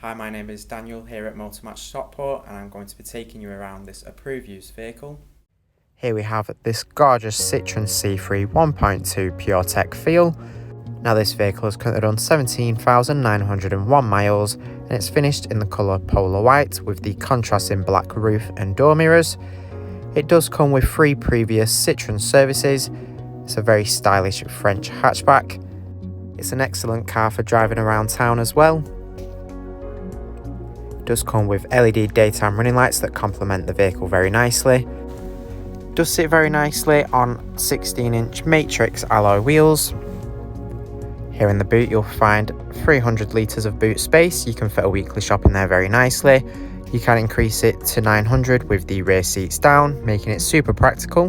Hi, my name is Daniel here at Motor Match Stockport, and I'm going to be taking you around this approved used vehicle. Here we have this gorgeous Citroen C3 1.2 PureTech Feel. Now this vehicle has currently done 17,901 miles and it's finished in the colour polar white with the contrasting black roof and door mirrors. It does come with 3 previous Citroen services. It's a very stylish French hatchback. It's an excellent car for driving around town as well. It does come with LED daytime running lights that complement the vehicle very nicely. It does sit very nicely on 16-inch matrix alloy wheels. Here in the boot you'll find 300 litres of boot space. You can fit a weekly shop in there very nicely. You can increase it to 900 with the rear seats down, making it super practical.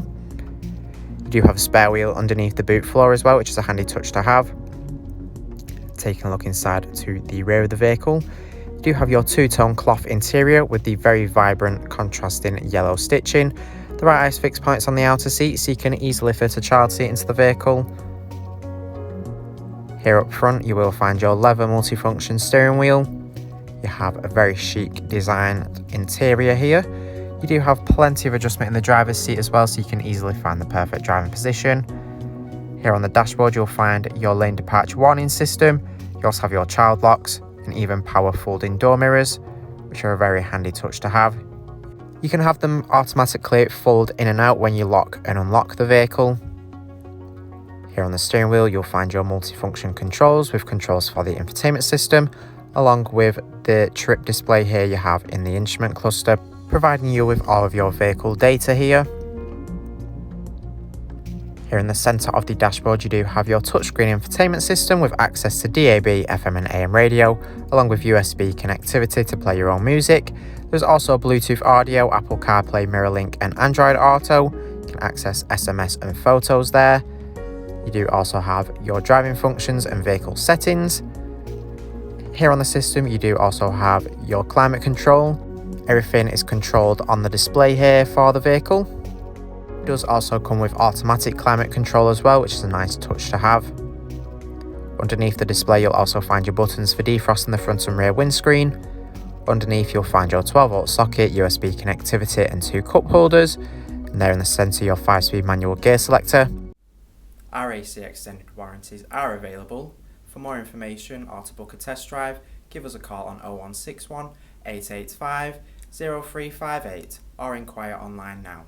You do have a spare wheel underneath the boot floor as well, which is a handy touch to have. Taking a look inside to the rear of the vehicle, you do have your two-tone cloth interior with the very vibrant contrasting yellow stitching. The right ice fix points on the outer seat, so you can easily fit a child seat into the vehicle. Here up front you will find your leather multifunction steering wheel. You have a very chic designed interior here. You do have plenty of adjustment in the driver's seat as well, so you can easily find the perfect driving position. Here on the dashboard you'll find your lane departure warning system. You also have your child locks and even power folding door mirrors, which are a very handy touch to have. You can have them automatically fold in and out when you lock and unlock the vehicle. Here on the steering wheel you'll find your multifunction controls with controls for the infotainment system, along with the trip display here you have in the instrument cluster, providing you with all of your vehicle data here. Here in the centre of the dashboard you do have your touchscreen infotainment system with access to DAB, FM and AM radio, along with USB connectivity to play your own music. There's also Bluetooth audio, Apple CarPlay, MirrorLink and Android Auto. You can access SMS and photos there. You do also have your driving functions and vehicle settings. Here on the system you do also have your climate control. Everything is controlled on the display here for the vehicle. It does also come with automatic climate control as well, which is a nice touch to have. Underneath the display you'll also find your buttons for defrosting the front and rear windscreen. Underneath you'll find your 12-volt socket, USB connectivity and 2 cup holders. And there in the centre your 5-speed manual gear selector. Our AC extended warranties are available. For more information or to book a test drive, give us a call on 0161 885 0358 or inquire online now.